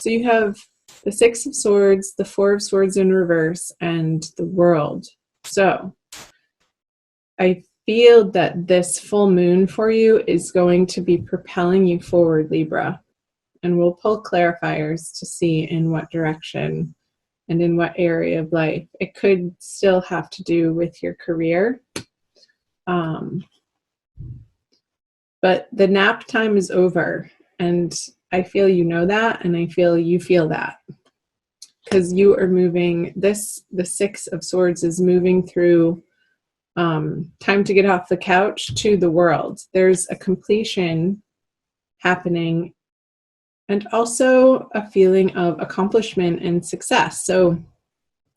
So you have the Six of Swords, the Four of Swords in reverse, and the World. So I feel that this full moon for you is going to be propelling you forward, Libra. And we'll pull clarifiers to see in what direction and in what area of life. It could still have to do with your career. But the nap time is over. And I feel you know that, and I feel you feel that. Because you are moving, the Six of Swords is moving through time to get off the couch to the world. There's a completion happening and also a feeling of accomplishment and success. So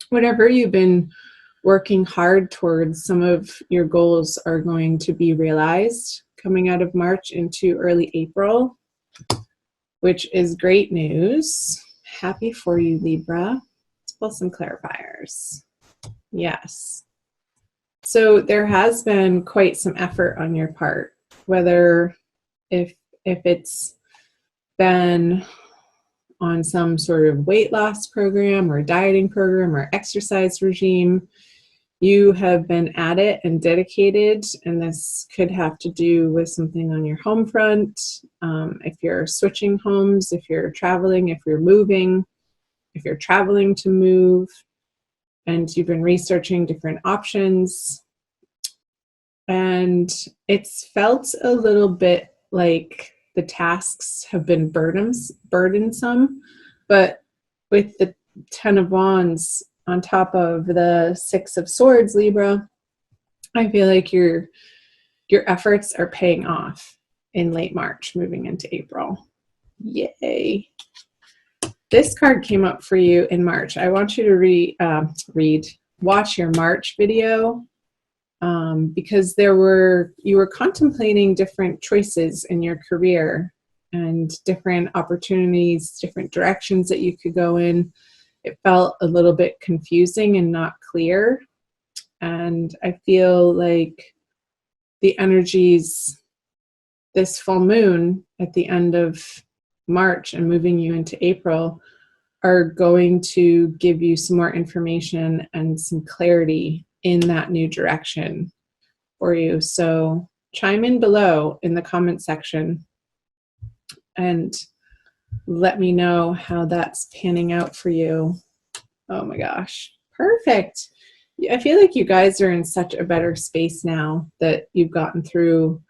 whatever you've been working hard towards, some of your goals are going to be realized coming out of March into early April, which is great news. Happy for you, Libra. Let's pull some clarifiers. Yes. So there has been quite some effort on your part, whether if it's been on some sort of weight loss program or dieting program or exercise regime, you have been at it and dedicated, and this could have to do with something on your home front. If you're switching homes, if you're traveling, if you're moving, if you're traveling to move, and you've been researching different options. And it's felt a little bit like the tasks have been burdensome, but with the Ten of Wands on top of the Six of Swords, Libra, I feel like your efforts are paying off in late March, moving into April. Yay. This card came up for you in March. I want you to watch your March video, because you were contemplating different choices in your career and different opportunities, different directions that you could go in. It felt a little bit confusing and not clear. And I feel like the energies, this full moon at the end of March and moving you into April, are going to give you some more information and some clarity in that new direction for you. So chime in below in the comment section and let me know how that's panning out for you. Oh my gosh, perfect. I feel like you guys are in such a better space now that you've gotten through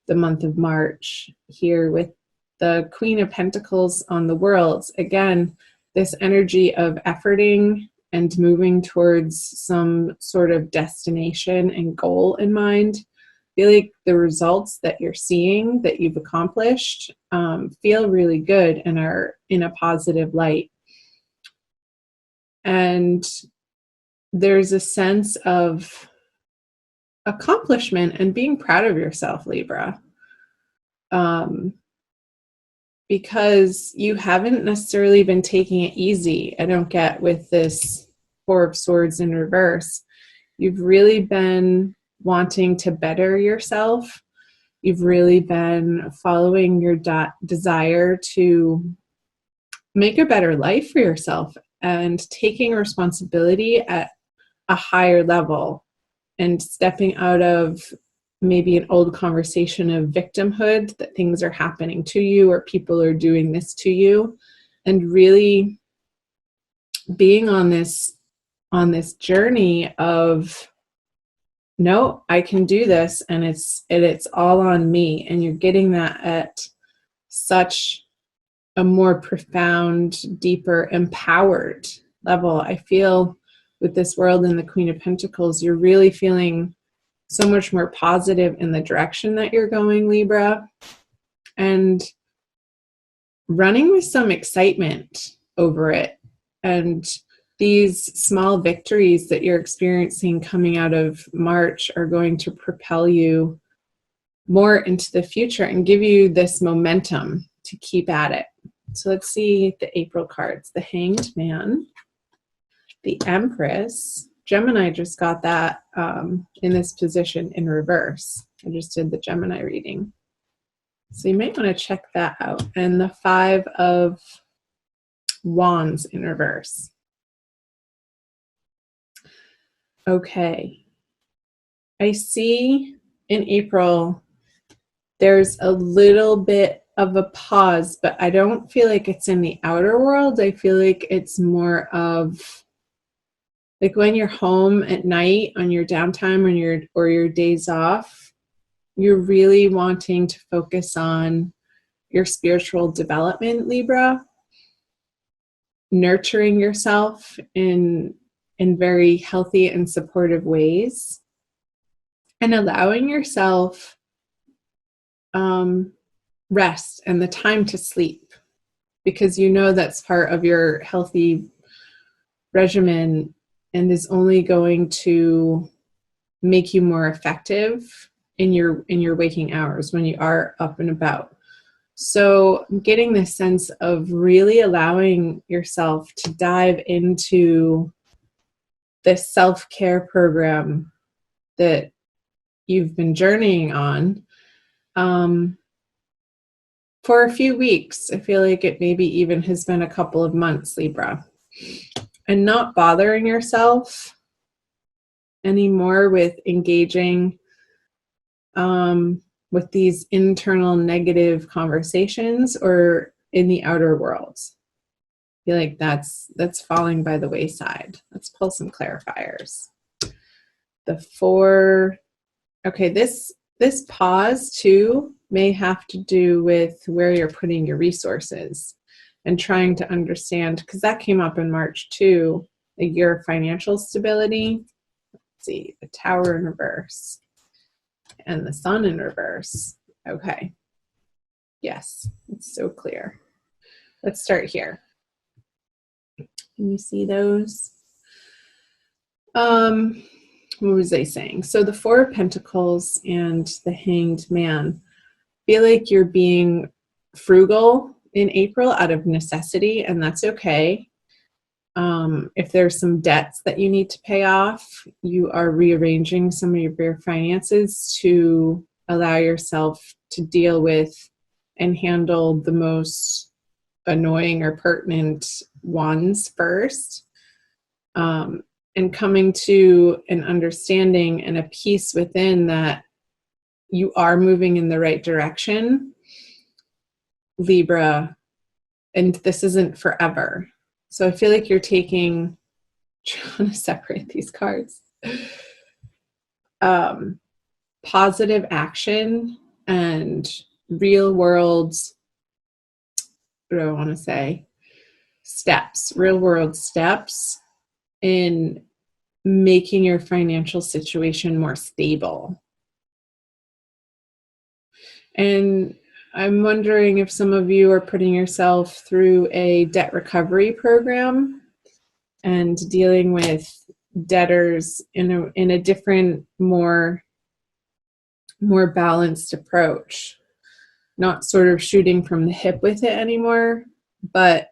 the month of March here with the Queen of Pentacles on the World. Again, this energy of efforting and moving towards some sort of destination and goal in mind. I feel like the results that you're seeing, that you've accomplished, feel really good and are in a positive light. And there's a sense of accomplishment and being proud of yourself, Libra. Because you haven't necessarily been taking it easy. I don't get with this Four of Swords in reverse. You've really been wanting to better yourself. You've really been following your desire to make a better life for yourself and taking responsibility at a higher level and stepping out of maybe an old conversation of victimhood, that things are happening to you or people are doing this to you, and really being on this journey of, no, I can do this, and it's all on me. And you're getting that at such a more profound, deeper, empowered level. I feel with this World and the Queen of Pentacles, you're really feeling so much more positive in the direction that you're going, Libra, and running with some excitement over it. And these small victories that you're experiencing coming out of March are going to propel you more into the future and give you this momentum to keep at it. So let's see the April cards. The Hanged Man, the Empress. Gemini just got that in this position in reverse. I just did the Gemini reading. So you might want to check that out. And the Five of Wands in reverse. Okay. I see in April there's a little bit of a pause, but I don't feel like it's in the outer world. I feel like it's more of like when you're home at night on your downtime or your days off, you're really wanting to focus on your spiritual development, Libra, nurturing yourself in very healthy and supportive ways, and allowing yourself rest and the time to sleep, because you know that's part of your healthy regimen and is only going to make you more effective in your waking hours when you are up and about. So I'm getting this sense of really allowing yourself to dive into this self-care program that you've been journeying on for a few weeks. I feel like it maybe even has been a couple of months, Libra. And not bothering yourself anymore with engaging with these internal negative conversations or in the outer world. I feel like that's falling by the wayside. Let's pull some clarifiers. The 4, okay, this pause too may have to do with where you're putting your resources and trying to understand, because that came up in March too, like your financial stability. Let's see, the Tower in reverse and the Sun in reverse. Okay. Yes, it's so clear. Let's start here. Can you see those? What was I saying? So the 4 of Pentacles and the Hanged Man. Feel like you're being frugal in April out of necessity, and that's okay. If there's some debts that you need to pay off, you are rearranging some of your finances to allow yourself to deal with and handle the most annoying or pertinent ones first. And coming to an understanding and a peace within that you are moving in the right direction, Libra, and this isn't forever. So I feel like you're trying to separate these cards. Positive action and real world, what do I want to say? Real world steps in making your financial situation more stable. And I'm wondering if some of you are putting yourself through a debt recovery program and dealing with debtors in a different, more balanced approach. Not sort of shooting from the hip with it anymore, but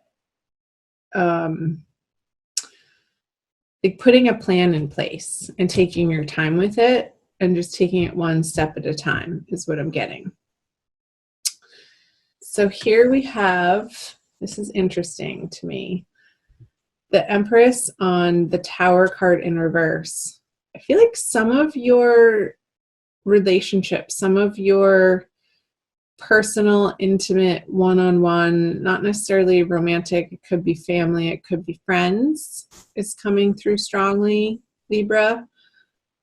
like putting a plan in place and taking your time with it and just taking it one step at a time is what I'm getting. So here we have, this is interesting to me, the Empress on the Tower card in reverse. I feel like some of your relationships, some of your personal, intimate, one-on-one, not necessarily romantic, it could be family, it could be friends, is coming through strongly, Libra,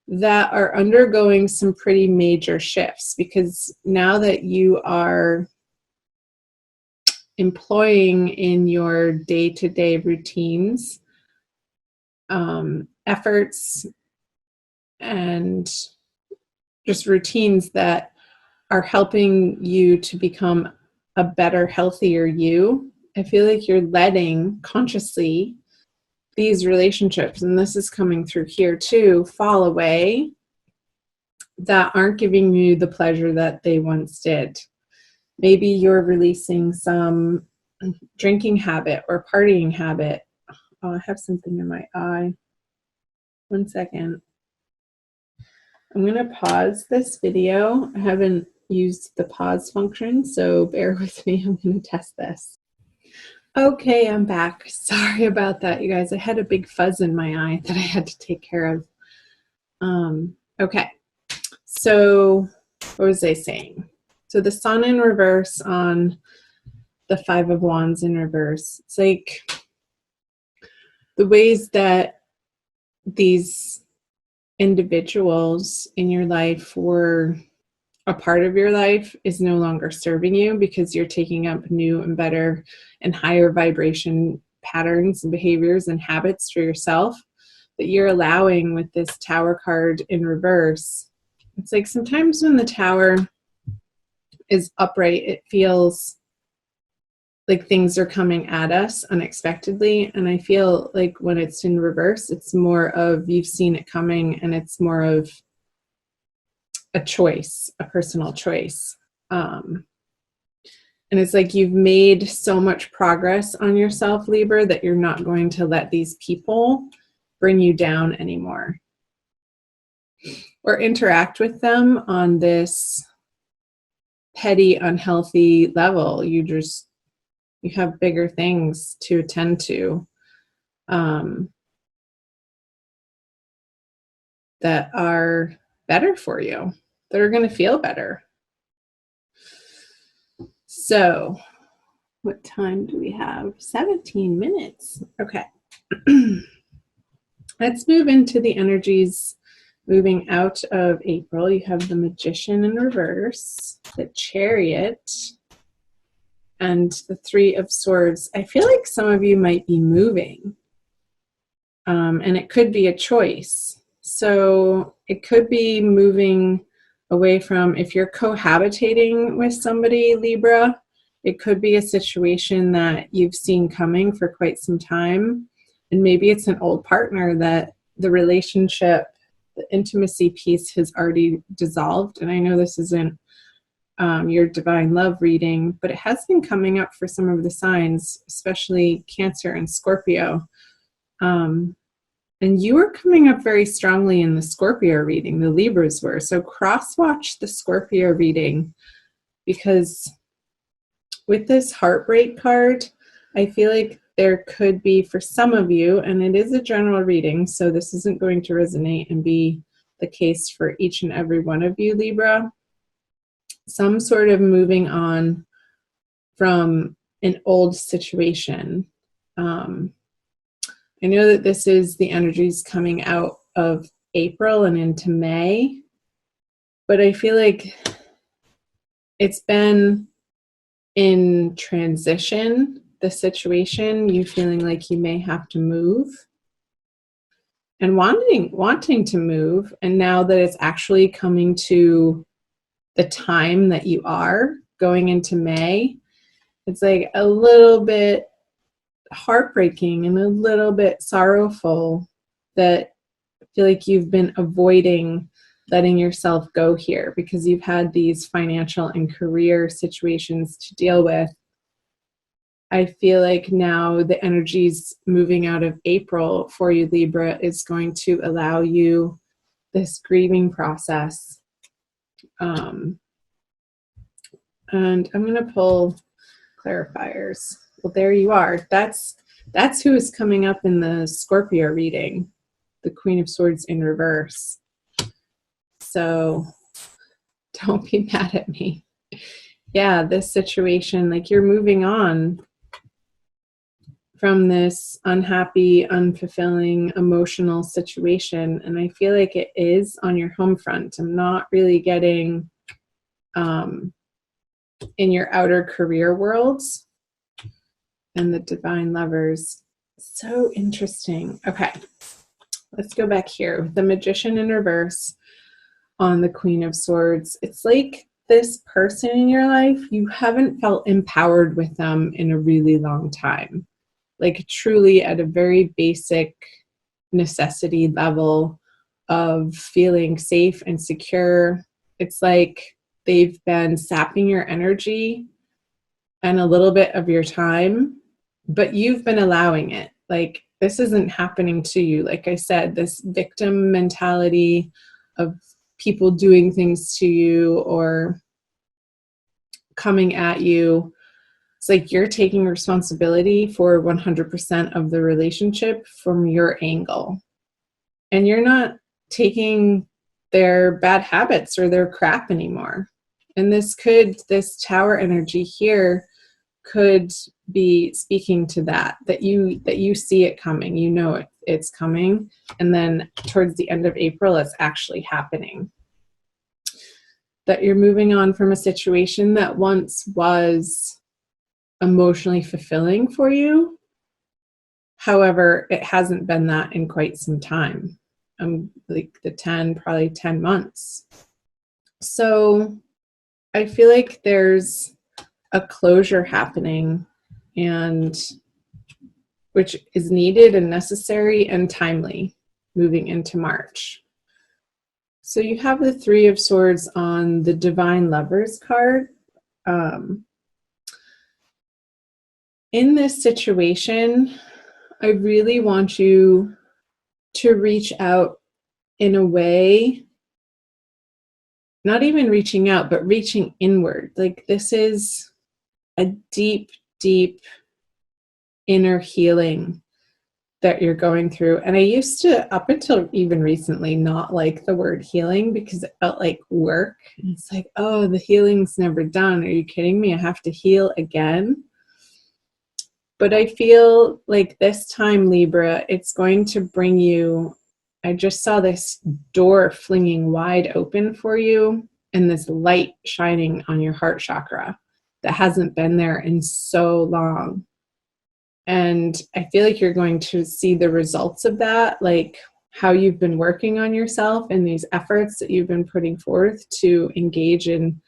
that are undergoing some pretty major shifts, because now that you are employing in your day-to-day routines, efforts, and just routines that are helping you to become a better, healthier you, I feel like you're letting consciously these relationships, and this is coming through here too, fall away, that aren't giving you the pleasure that they once did. Maybe you're releasing some drinking habit or partying habit. Oh, I have something in my eye. 1 second. I'm going to pause this video. I haven't used the pause function, so bear with me. I'm going to test this. Okay, I'm back. Sorry about that, you guys. I had a big fuzz in my eye that I had to take care of. Okay, so what was I saying? So the sun in reverse on the Five of Wands in reverse. It's like the ways that these individuals in your life were a part of your life is no longer serving you because you're taking up new and better and higher vibration patterns and behaviors and habits for yourself that you're allowing with this Tower card in reverse. It's like sometimes when the Tower is upright, it feels like things are coming at us unexpectedly. And I feel like when it's in reverse, it's more of you've seen it coming, and it's more of a choice, a personal choice. And it's like you've made so much progress on yourself, Libra, that you're not going to let these people bring you down anymore or interact with them on this petty, unhealthy level. You have bigger things to attend to that are better for you, that are going to feel better. So what time do we have? 17 minutes. Okay. Let's move into the energies moving out of April. You have the Magician in reverse, the Chariot, and the Three of Swords. I feel like some of you might be moving, and it could be a choice. So it could be moving away from, if you're cohabitating with somebody, Libra, it could be a situation that you've seen coming for quite some time. And maybe it's an old partner that the relationship, the intimacy piece has already dissolved. And I know this isn't your divine love reading, but it has been coming up for some of the signs, especially Cancer and Scorpio. And you were coming up very strongly in the Scorpio reading, the Libras were. So cross-watch the Scorpio reading, because with this heartbreak card, I feel like there could be, for some of you, and it is a general reading, so this isn't going to resonate and be the case for each and every one of you, Libra, some sort of moving on from an old situation. I know that this is the energies coming out of April and into May, but I feel like it's been in transition, the situation, you feeling like you may have to move and wanting to move. And now that it's actually coming to the time that you are going into May, it's like a little bit heartbreaking and a little bit sorrowful that I feel like you've been avoiding letting yourself go here because you've had these financial and career situations to deal with. I feel like now the energies moving out of April for you, Libra, is going to allow you this grieving process. And I'm going to pull clarifiers. Well, there you are. That's who is coming up in the Scorpio reading, the Queen of Swords in reverse. So don't be mad at me. Yeah, this situation, like you're moving on from this unhappy, unfulfilling, emotional situation. And I feel like it is on your home front. I'm not really getting in your outer career worlds and the divine lovers. So interesting. Okay, let's go back here with the Magician in reverse on the Queen of Swords. It's like this person in your life, you haven't felt empowered with them in a really long time. Like truly at a very basic necessity level of feeling safe and secure. It's like they've been sapping your energy and a little bit of your time, but you've been allowing it. Like this isn't happening to you. Like I said, this victim mentality of people doing things to you or coming at you It's like you're taking responsibility for 100% of the relationship from your angle. And you're not taking their bad habits or their crap anymore. And this tower energy here could be speaking to that you see it coming, you know it's coming, and then towards the end of April it's actually happening. That you're moving on from a situation that once was emotionally fulfilling for you. However, it hasn't been that in quite some time. Like probably 10 months. So I feel like there's a closure happening, and which is needed and necessary and timely moving into March. So you have the Three of Swords on the Divine Lovers card. In this situation, I really want you to reach out in a way, not even reaching out, but reaching inward. Like this is a deep, deep inner healing that you're going through. And I used to, up until even recently, not like the word healing because it felt like work. And it's like, oh, the healing's never done. Are you kidding me? I have to heal again. But I feel like this time, Libra, it's going to bring you, I just saw this door flinging wide open for you and this light shining on your heart chakra that hasn't been there in so long. And I feel like you're going to see the results of that, like how you've been working on yourself and these efforts that you've been putting forth to engage in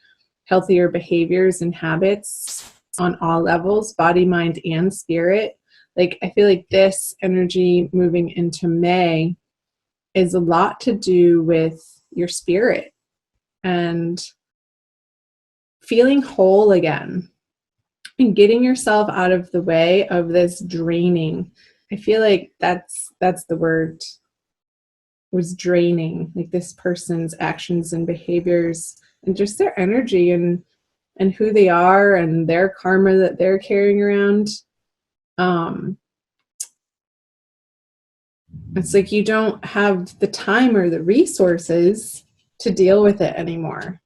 healthier behaviors and habits on all levels, body, mind, and spirit. Like I feel like this energy moving into May is a lot to do with your spirit and feeling whole again. And getting yourself out of the way of this draining. I feel like that's the word, was draining, like this person's actions and behaviors and just their energy and who they are and their karma that they're carrying around. It's like you don't have the time or the resources to deal with it anymore.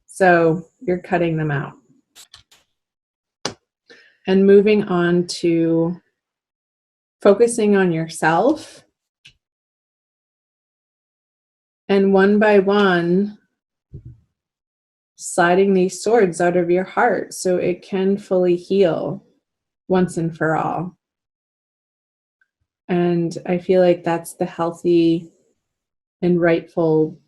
So you're cutting them out. And moving on to focusing on yourself. And one by one, sliding these swords out of your heart so it can fully heal once and for all. And I feel like that's the healthy and rightful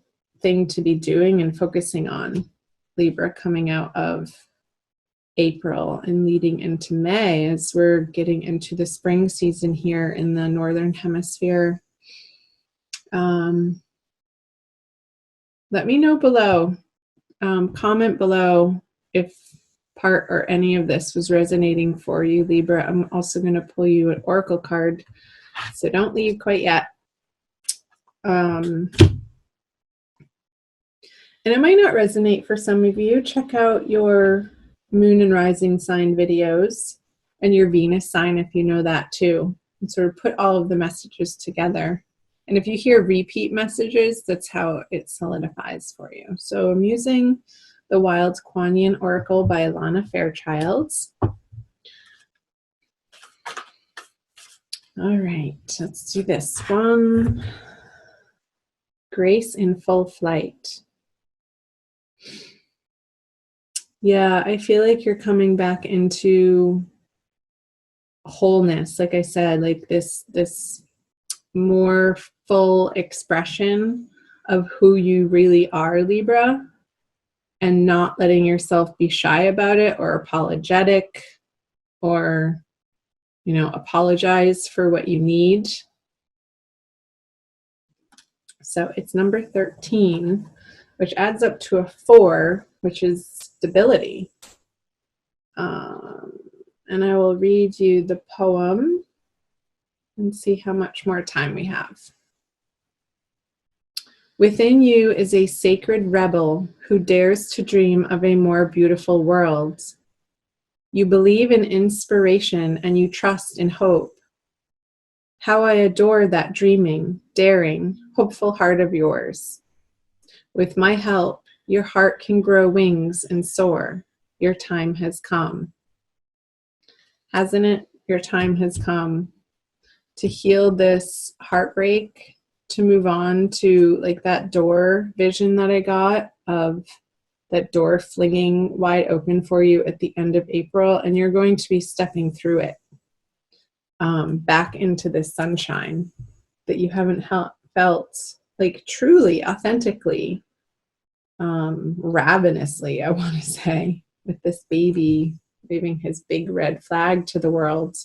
thing to be doing and focusing on, Libra, coming out of April and leading into May as we're getting into the spring season here in the Northern Hemisphere. Let me know below. Comment below if part or any of this was resonating for you, Libra. I'm also going to pull you an oracle card, so don't leave quite yet. And it might not resonate for some of you. Check out your moon and rising sign videos and your Venus sign if you know that too, and sort of put all of the messages together. And if you hear repeat messages, that's how it solidifies for you. So I'm using the Wild Kuan Yin Oracle by Alana Fairchild. All right, let's do this one. Grace in full flight. Yeah, I feel like you're coming back into wholeness. Like I said, like this more full expression of who you really are, Libra, and not letting yourself be shy about it or apologetic or, you know, apologize for what you need. So it's number 13, which adds up to a 4, which is stability. And I will read you the poem and see how much more time we have. Within you is a sacred rebel who dares to dream of a more beautiful world. You believe in inspiration and you trust in hope. How I adore that dreaming, daring, hopeful heart of yours. With my help, your heart can grow wings and soar. Your time has come. Hasn't it? Your time has come to heal this heartbreak, to move on to like that door vision that I got of that door flinging wide open for you at the end of April, and you're going to be stepping through it back into this sunshine that you haven't felt like truly, authentically, ravenously, I want to say, with this baby waving his big red flag to the world.